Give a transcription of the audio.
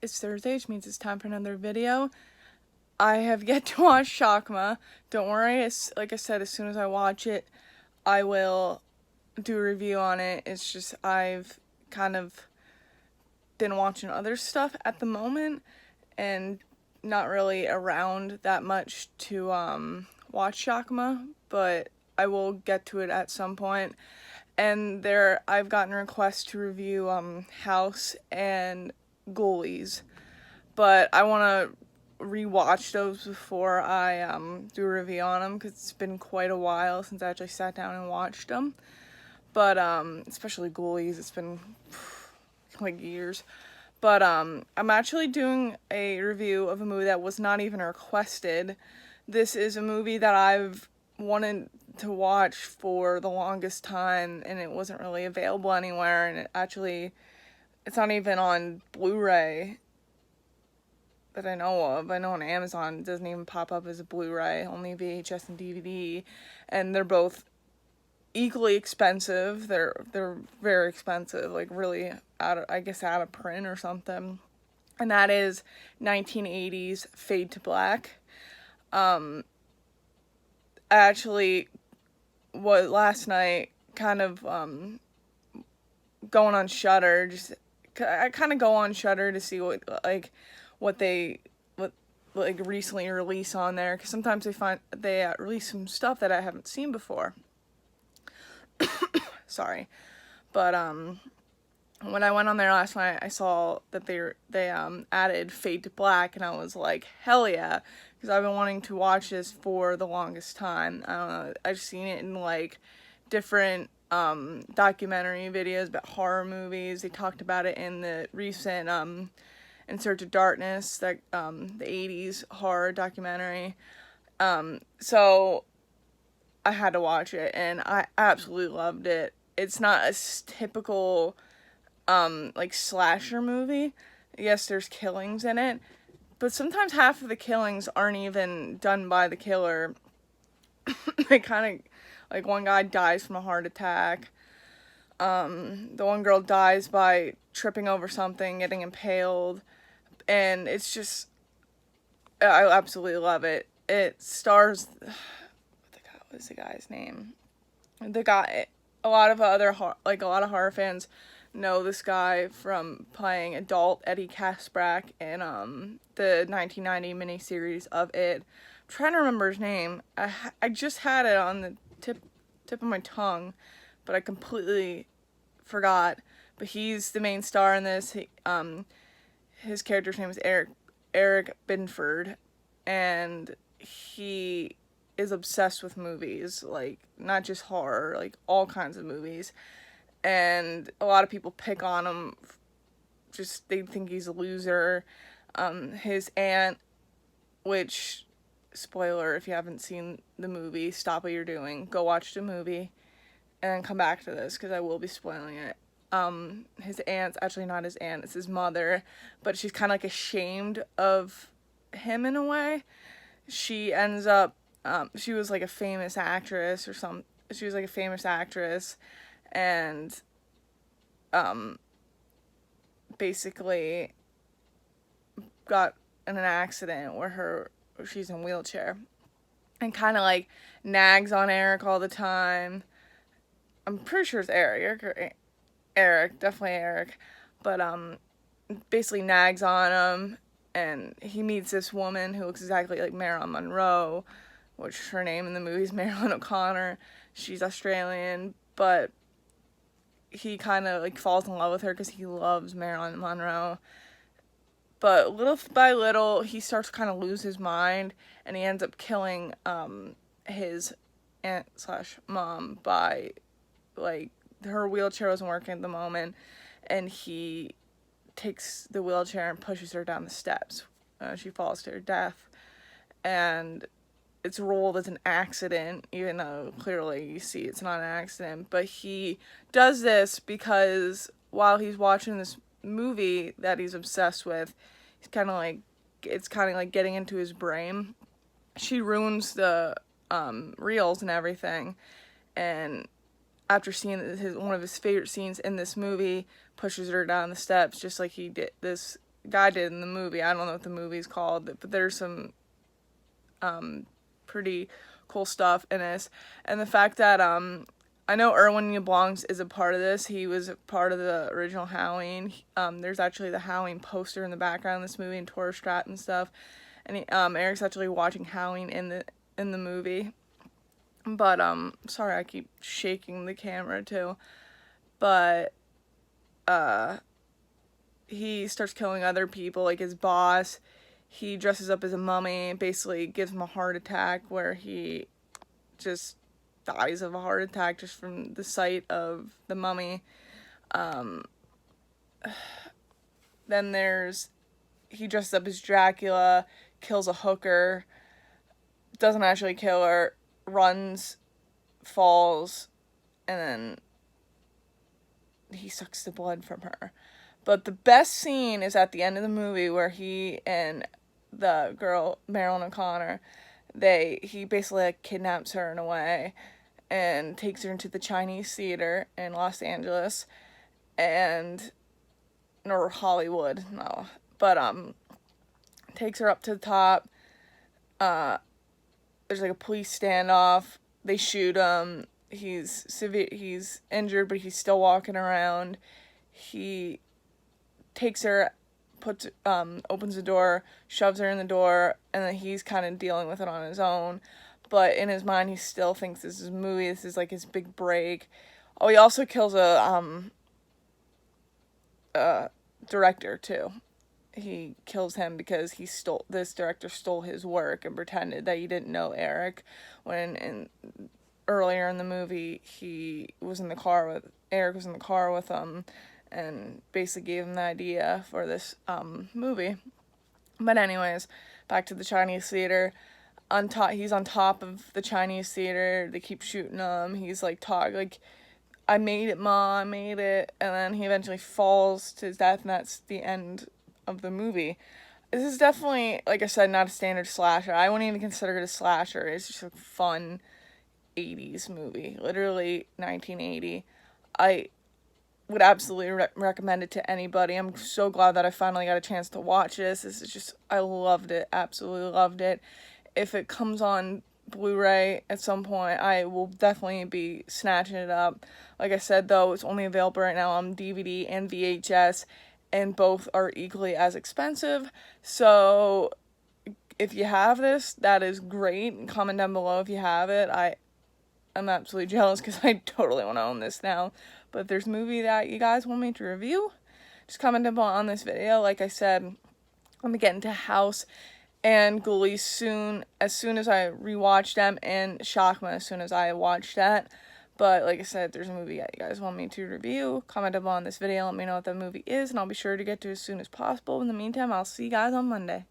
It's Thursday, which means it's time for another video. I have yet to watch Shakma. Don't worry, like I said, as soon as I watch it, I will do a review on it. It's just I've kind of been watching other stuff at the moment and not really around that much to watch Shakma, but I will get to it at some point. And I've gotten requests to review House and Ghoulies, but I want to rewatch those before I do a review on them, because it's been quite a while since I actually sat down and watched them. But especially Ghoulies, it's been like years. But I'm actually doing a review of a movie that was not even requested. This is a movie that I've wanted to watch for the longest time, and it wasn't really available anywhere, and it's not even on Blu-ray that I know of. I know on Amazon it doesn't even pop up as a Blu-ray, only VHS and DVD, and they're both equally expensive. They're very expensive, like really out of print or something. And that is 1980s Fade to Black. Last night, kind of going on Shudder. I kind of go on Shudder to see what they recently release on there, because sometimes they release some stuff that I haven't seen before. Sorry, but when I went on there last night, I saw that they added Fade to Black, and I was like, hell yeah, because I've been wanting to watch this for the longest time. I don't know, I've seen it in like different documentary videos about horror movies. They talked about it in the recent In Search of Darkness, that the 80s horror documentary. So I had to watch it, and I absolutely loved it. It's not a typical slasher movie. Yes, there's killings in it, but sometimes half of the killings aren't even done by the killer. They kind of, like, one guy dies from a heart attack. The one girl dies by tripping over something, getting impaled, and it's just, I absolutely love it. It stars, what is the guy's name? A lot of horror fans know this guy from playing adult Eddie Kaspbrak in the 1990 miniseries of It. I'm trying to remember his name. I just had it on the tip of my tongue, but I completely forgot. But he's the main star in this. His character's name is Eric Binford, and he is obsessed with movies, like, not just horror, like, all kinds of movies. And a lot of people pick on him, just, they think he's a loser. His aunt, which, spoiler, if you haven't seen the movie, stop what you're doing, go watch the movie, and come back to this, because I will be spoiling it. His aunt's actually not his aunt, it's his mother, but she's kind of like ashamed of him in a way. She ends up, she was like a famous actress and basically got in an accident where she's in a wheelchair, and kind of like nags on Eric all the time. I'm pretty sure it's Eric, definitely Eric, but basically nags on him, and he meets this woman who looks exactly like Marilyn Monroe, which her name in the movie is Marilyn O'Connor. She's Australian, but he kind of like falls in love with her because he loves Marilyn Monroe. But little by little, he starts to kind of lose his mind, and he ends up killing his aunt/mom by, like, her wheelchair wasn't working at the moment, and he takes the wheelchair and pushes her down the steps. She falls to her death, and it's ruled as an accident, even though clearly you see it's not an accident. But he does this because while he's watching this movie that he's obsessed with, it's kind of like getting into his brain. She ruins the reels and everything, and after seeing one of his favorite scenes in this movie, pushes her down the steps, just like he did this guy did in the movie. I don't know what the movie's called, but there's some pretty cool stuff in this. And the fact that I know Erwin Yablans is a part of this. He was a part of the original Halloween. There's actually the Halloween poster in the background of this movie and tourist trap and stuff. And Eric's actually watching Halloween in the movie. But sorry, I keep shaking the camera too. But he starts killing other people, like his boss. He dresses up as a mummy, basically gives him a heart attack where he just dies of a heart attack just from the sight of the mummy. Then he dresses up as Dracula, kills a hooker, doesn't actually kill her, runs, falls, and then he sucks the blood from her. But the best scene is at the end of the movie where he and the girl, Marilyn O'Connor, he basically like kidnaps her in a way and takes her into the Chinese theater in Los Angeles or Hollywood, no. But takes her up to the top. There's like a police standoff. They shoot him. He's injured, but he's still walking around. He takes her, opens the door, shoves her in the door, and then he's kind of dealing with it on his own. But in his mind, he still thinks this is a movie. This is like his big break. Oh, he also kills a director too. He kills him because this director stole his work and pretended that he didn't know Eric, when earlier in the movie Eric was in the car with him and basically gave him the idea for this movie. But anyways, back to the Chinese theater. He's on top of the Chinese theater. They keep shooting him. He's like, I made it, Ma, I made it. And then he eventually falls to his death, and that's the end of the movie. This is definitely, like I said, not a standard slasher. I wouldn't even consider it a slasher. It's just a fun 80s movie. Literally 1980. I would absolutely recommend it to anybody. I'm so glad that I finally got a chance to watch this. I loved it. Absolutely loved it. If it comes on Blu-ray at some point, I will definitely be snatching it up. Like I said, though, it's only available right now on DVD and VHS, and both are equally as expensive. So if you have this, that is great. Comment down below if you have it. I'm absolutely jealous because I totally want to own this now. But if there's a movie that you guys want me to review, just comment down below on this video. Like I said, I'm going to get into House and Ghoulies as soon as I rewatch them, and Shockma as soon as I watch that. But like I said, if there's a movie that you guys want me to review, comment down below on this video, let me know what that movie is, and I'll be sure to get to it as soon as possible. In the meantime, I'll see you guys on Monday.